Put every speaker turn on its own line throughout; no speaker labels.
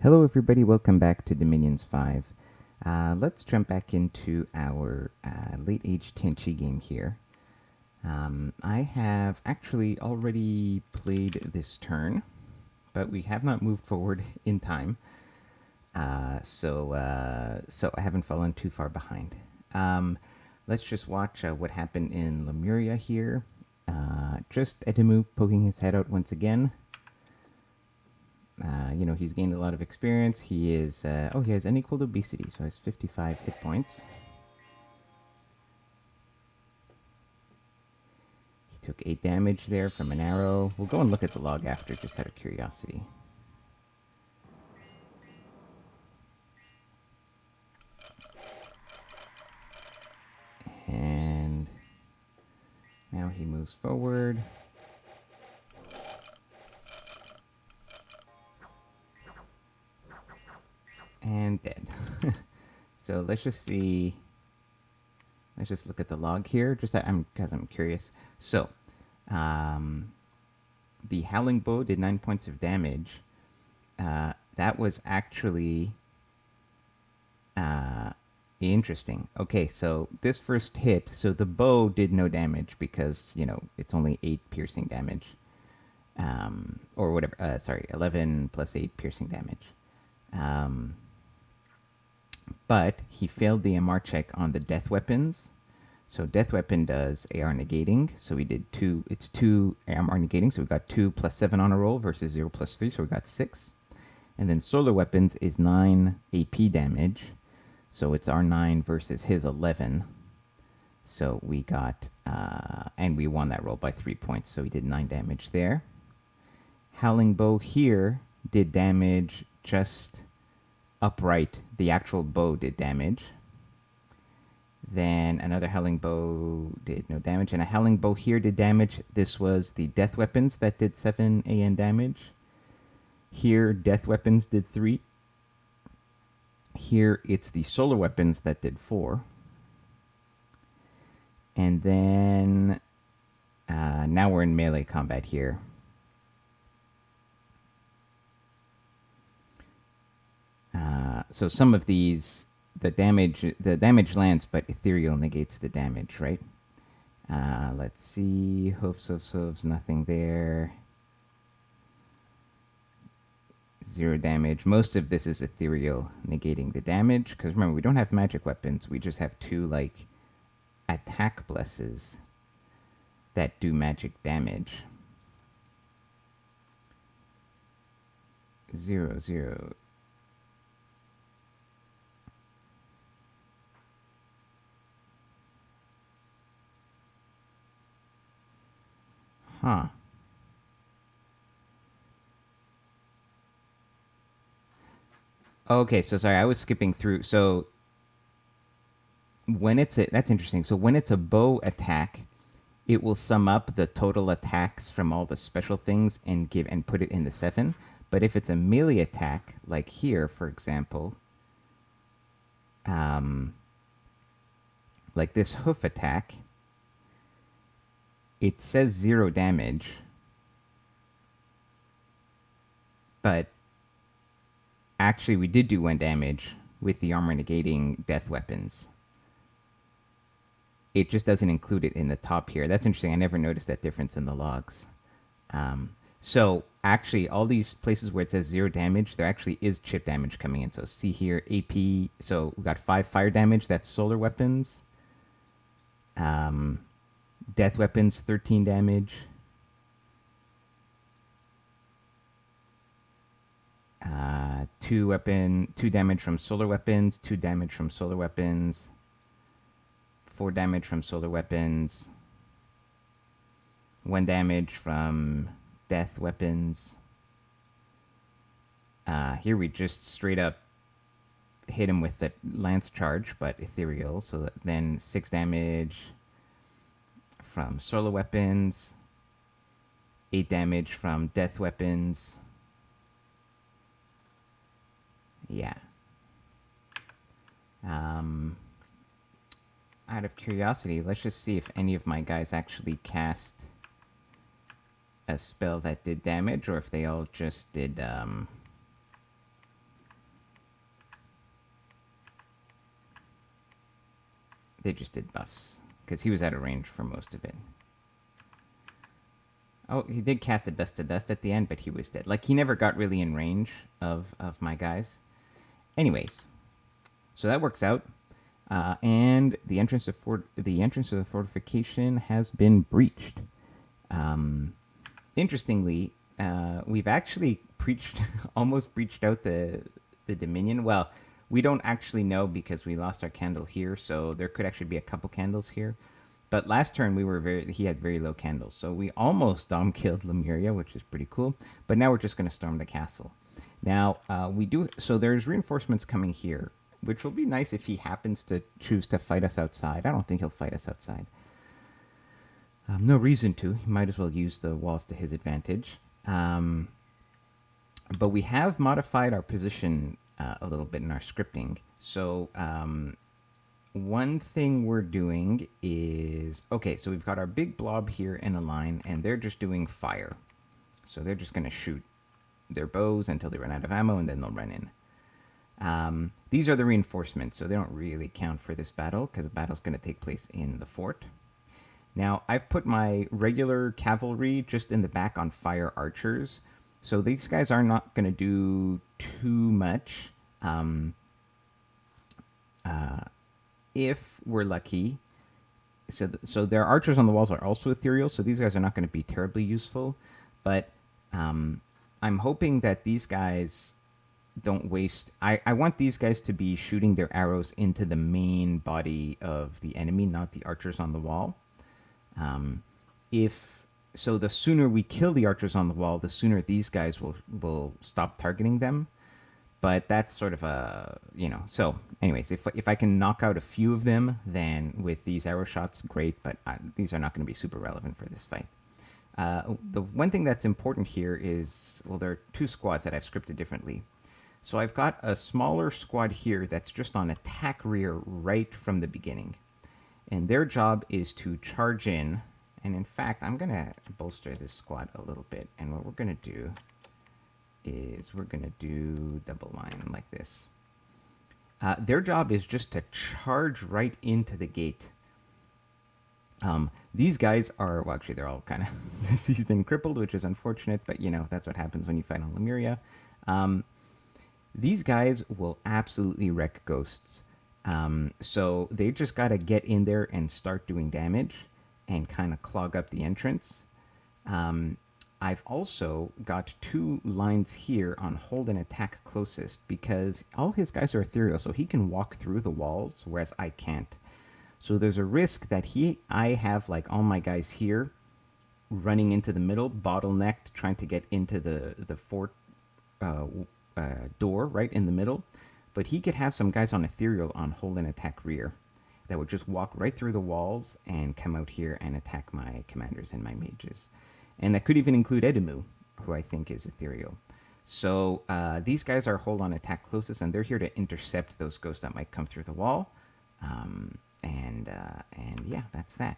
Hello everybody, welcome back to Dominions 5. Let's jump back into our late age Tenchi game here. I have actually already played this turn, but we have not moved forward in time, so I haven't fallen too far behind. Let's just watch what happened in Lemuria here. Just Edemu poking his head out once again. He's gained a lot of experience. He is, he has unequaled obesity, so he has 55 hit points. He took 8 damage there from an arrow. We'll go and look at the log after, just out of curiosity. And now he moves forward. And dead. So let's just see. Let's just look at the log here, just because I'm curious. So, the Howling Bow did 9 points of damage. That was actually interesting. Okay, so this first hit, so the bow did no damage because, it's only 8 piercing damage. Or whatever, 11 plus 8 piercing damage. But he failed the MR check on the death weapons. So death weapon does AR negating. So we did 2, it's 2 AR negating. So we got 2 plus 7 on a roll versus 0 plus 3. So we got 6. And then solar weapons is 9 AP damage. So it's our 9 versus his 11. So we got, and we won that roll by 3 points. So we did 9 damage there. Howling Bow here did damage just upright. The actual bow did damage. Then another Howling Bow did no damage. And a Howling Bow here did damage. This was the death weapons that did 7 AN damage. Here, death weapons did 3. Here, it's the solar weapons that did 4. And then now we're in melee combat here. So some of these, the damage lands, but ethereal negates the damage, right? Let's see, hoofs, nothing there. 0 damage. Most of this is ethereal negating the damage, because remember, we don't have magic weapons. We just have 2, attack blesses that do magic damage. 0. Huh. Okay, so sorry, I was skipping through. So when that's interesting. So when it's a bow attack, it will sum up the total attacks from all the special things and put it in the 7. But if it's a melee attack, like here, for example, like this hoof attack, it says 0 damage, but actually we did do 1 damage with the armor negating death weapons. It just doesn't include it in the top here. That's interesting. I never noticed that difference in the logs. So actually, all these places where it says 0 damage, there actually is chip damage coming in. So see here, AP. So we got 5 fire damage. That's solar weapons. Death weapons, 13 damage. 2 damage from solar weapons. 2 damage from solar weapons. 4 damage from solar weapons. 1 damage from death weapons. Here we just straight up hit him with the lance charge, but ethereal. So then 6 damage from solar weapons. 8 damage from death weapons. Yeah. Out of curiosity, let's just see if any of my guys actually cast a spell that did damage, or if they all just did They just did buffs because he was out of range for most of it. Oh, he did cast a Dust to Dust at the end, but he was dead. Like, he never got really in range of my guys. Anyways, so that works out. And the entrance to the fortification has been breached. Interestingly, we've actually almost breached out the Dominion. Well, we don't actually know because we lost our candle here, so there could actually be a couple candles here. But last turn he had very low candles, so we almost killed Lemuria, which is pretty cool. But now we're just going to storm the castle. Now so there's reinforcements coming here, which will be nice if he happens to choose to fight us outside. I don't think he'll fight us outside. No reason to. He might as well use the walls to his advantage. But we have modified our position a little bit in our scripting. So one thing we're doing is, okay, so we've got our big blob here in a line, and they're just doing fire. So they're just going to shoot their bows until they run out of ammo, and then they'll run in. These are the reinforcements, so they don't really count for this battle, because the battle's going to take place in the fort. Now, I've put my regular cavalry just in the back on fire archers, so these guys are not going to do too much. If we're lucky, so their archers on the walls are also ethereal, so these guys are not going to be terribly useful, but I'm hoping that these guys don't waste. I want these guys to be shooting their arrows into the main body of the enemy, not the archers on the wall. So the sooner we kill the archers on the wall, the sooner these guys will stop targeting them. But that's sort of a, so anyways, if I can knock out a few of them, then with these arrow shots, great, but these are not going to be super relevant for this fight. The one thing that's important here is, well, there are two squads that I've scripted differently. So I've got a smaller squad here that's just on attack rear right from the beginning. And their job is to charge in. And in fact, I'm going to bolster this squad a little bit. And what we're going to do is we're going to do double line like this. Their job is just to charge right into the gate. These guys are, well, actually, they're all kind of diseased and crippled, which is unfortunate, but, that's what happens when you fight on Lemuria. These guys will absolutely wreck ghosts. So they just got to get in there and start doing damage and kind of clog up the entrance. I've also got two lines here on hold and attack closest because all his guys are ethereal, so he can walk through the walls, whereas I can't. So there's a risk that I have like all my guys here running into the middle, bottlenecked, trying to get into the fort door right in the middle. But he could have some guys on ethereal on hold and attack rear that would just walk right through the walls and come out here and attack my commanders and my mages. And that could even include Edemu, who I think is ethereal. So these guys are hold on attack closest, and they're here to intercept those ghosts that might come through the wall. And yeah, that's that.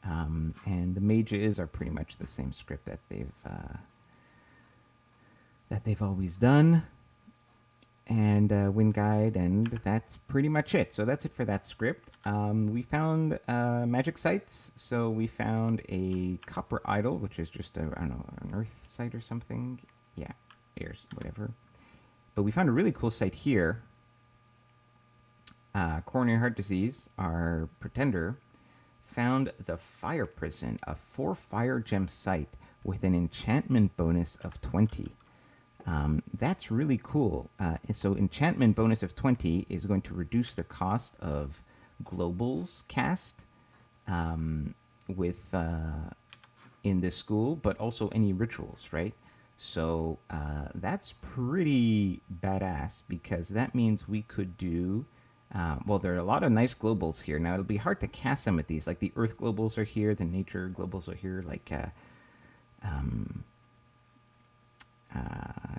And the mages are pretty much the same script that they've always done. And wind guide, and that's pretty much it. So that's it for that script. We found magic sites. So we found a copper idol, which is just I don't know, an earth site or something. Yeah, airs, whatever. But we found a really cool site here. Coronary heart disease, our pretender, found the fire prison, a 4 fire gem site with an enchantment bonus of 20. That's really cool. So enchantment bonus of 20 is going to reduce the cost of globals cast with in this school, but also any rituals, right? So that's pretty badass because that means we could do. Well, there are a lot of nice globals here. Now it'll be hard to cast some of these. Like the Earth globals are here, the Nature globals are here, like.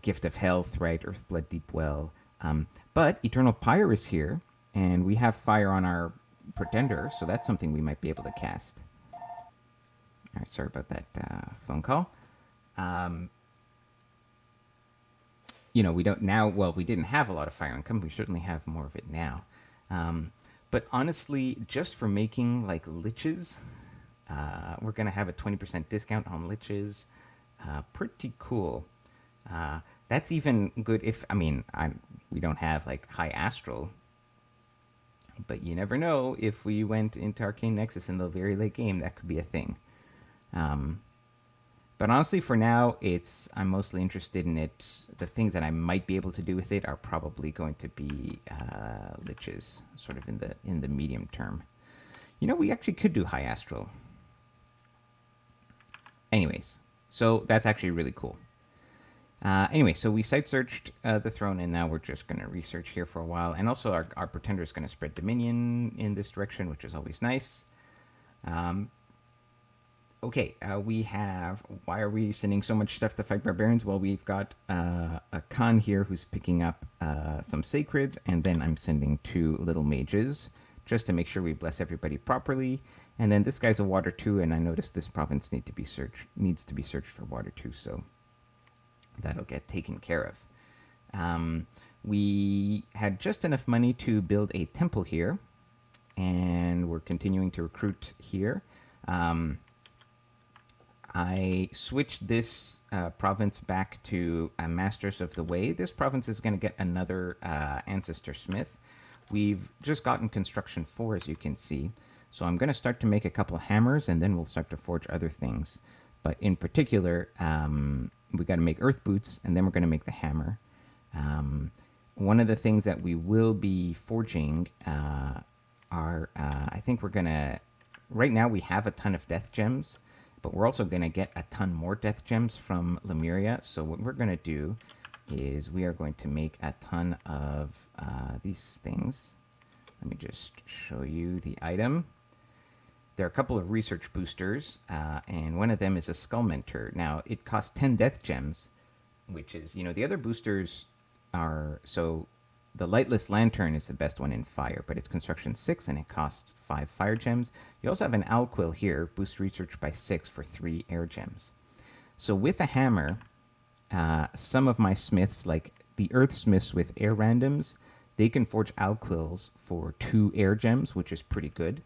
Gift of Health, right? Earth, Blood, Deep Well. But Eternal Pyre is here, and we have fire on our Pretender, so that's something we might be able to cast. All right, sorry about that phone call. We don't now, well, we didn't have a lot of fire income. We certainly have more of it now. But honestly, just for making like liches, we're gonna have a 20% discount on liches. Pretty cool. Uh, that's even good if I mean we don't have like high astral, but you never know if we went into Arcane Nexus in the very late game, that could be a thing. Um, but honestly, for now, I'm mostly interested in it. The things that I might be able to do with it are probably going to be liches, sort of in the medium term. You know, we actually could do high astral. Anyways, so that's actually really cool. Anyway, so we site searched the throne, and now we're just going to research here for a while. And also, our pretender is going to spread dominion in this direction, which is always nice. Um, okay, we have. Why are we sending so much stuff to fight barbarians? Well, we've got a Khan here who's picking up some sacreds, and then I'm sending 2 little mages just to make sure we bless everybody properly. And then this guy's a water 2, and I noticed this province needs to be searched for water 2, so that'll get taken care of. We had just enough money to build a temple here, and we're continuing to recruit here. I switched this province back to Masters of the Way. This province is going to get another Ancestor Smith. We've just gotten Construction 4, as you can see. So I'm going to start to make a couple hammers, and then we'll start to forge other things. But in particular, we got to make earth boots, and then we're going to make the hammer. One of the things that we will be forging are, I think we're going to, right now we have a ton of death gems, but we're also going to get a ton more death gems from Lemuria. So what we're going to do is we are going to make a ton of these things. Let me just show you the item. There are a couple of research boosters, and one of them is a Skull Mentor. Now, it costs 10 death gems, which is, the other boosters are, so the Lightless Lantern is the best one in fire, but it's construction 6 and it costs 5 fire gems. You also have an Alquill here, boost research by 6 for 3 air gems. So with a hammer, some of my smiths, like the Earth Smiths with air randoms, they can forge Alquills for 2 air gems, which is pretty good.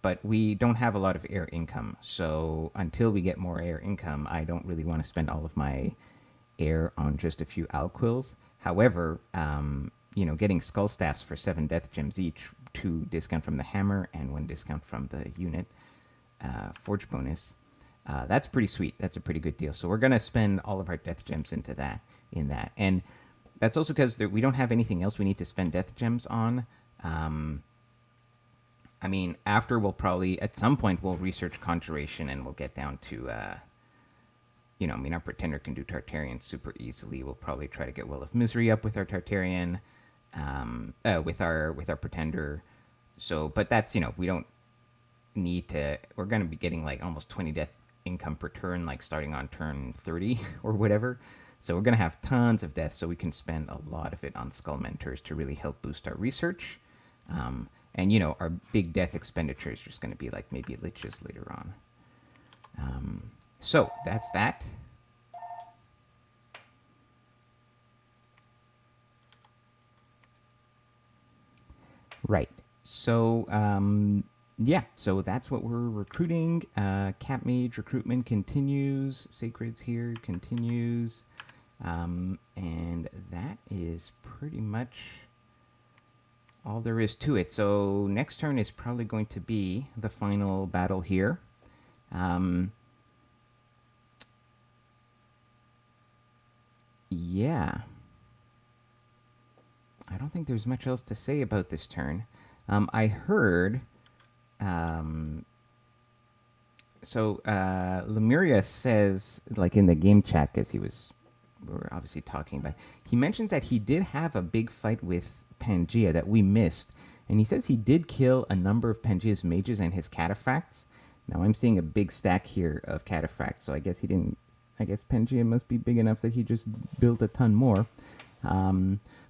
But we don't have a lot of air income, so until we get more air income, I don't really want to spend all of my air on just a few Alquills. However, getting Skull Staffs for 7 death gems each, 2 discount from the hammer and 1 discount from the unit forge bonus, that's pretty sweet. That's a pretty good deal. So we're going to spend all of our death gems into that. And that's also because we don't have anything else we need to spend death gems on. After we'll probably, at some point, we'll research Conjuration and we'll get down to, our Pretender can do Tartarian super easily. We'll probably try to get Well of Misery up with our Tartarian, with our Pretender. So, but that's, we don't need to, we're going to be getting like almost 20 death income per turn, like starting on turn 30 or whatever. So we're going to have tons of death, so we can spend a lot of it on Skull Mentors to really help boost our research. And, our big death expenditure is just going to be like maybe liches later on. So that's that. Right. So, so that's what we're recruiting. Cat Mage recruitment continues. Sacreds here continues. And that is pretty much all there is to it. So next turn is probably going to be the final battle here. Yeah. I don't think there's much else to say about this turn. I heard... Lemuria says, like in the game chat, because we were obviously talking about, he mentions that he did have a big fight with Pangea that we missed, and he says he did kill a number of Pangea's mages and his cataphracts. Now I'm seeing a big stack here of cataphracts, so I guess Pangea must be big enough that he just built a ton more.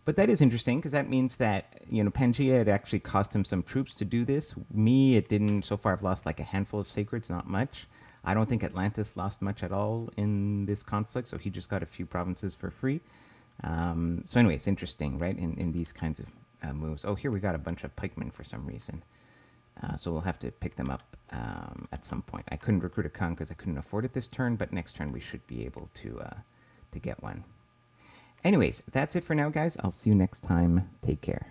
But that is interesting, because that means that, Pangea had actually cost him some troops to do this. Me, it didn't. So far I've lost like a handful of sacreds, not much. I don't think Atlantis lost much at all in this conflict, so he just got a few provinces for free. So anyway, it's interesting, right, in these kinds of moves. Oh, here we got a bunch of pikemen for some reason. So we'll have to pick them up at some point. I couldn't recruit a Khan because I couldn't afford it this turn, but next turn we should be able to get one. Anyways, that's it for now, guys. I'll see you next time. Take care.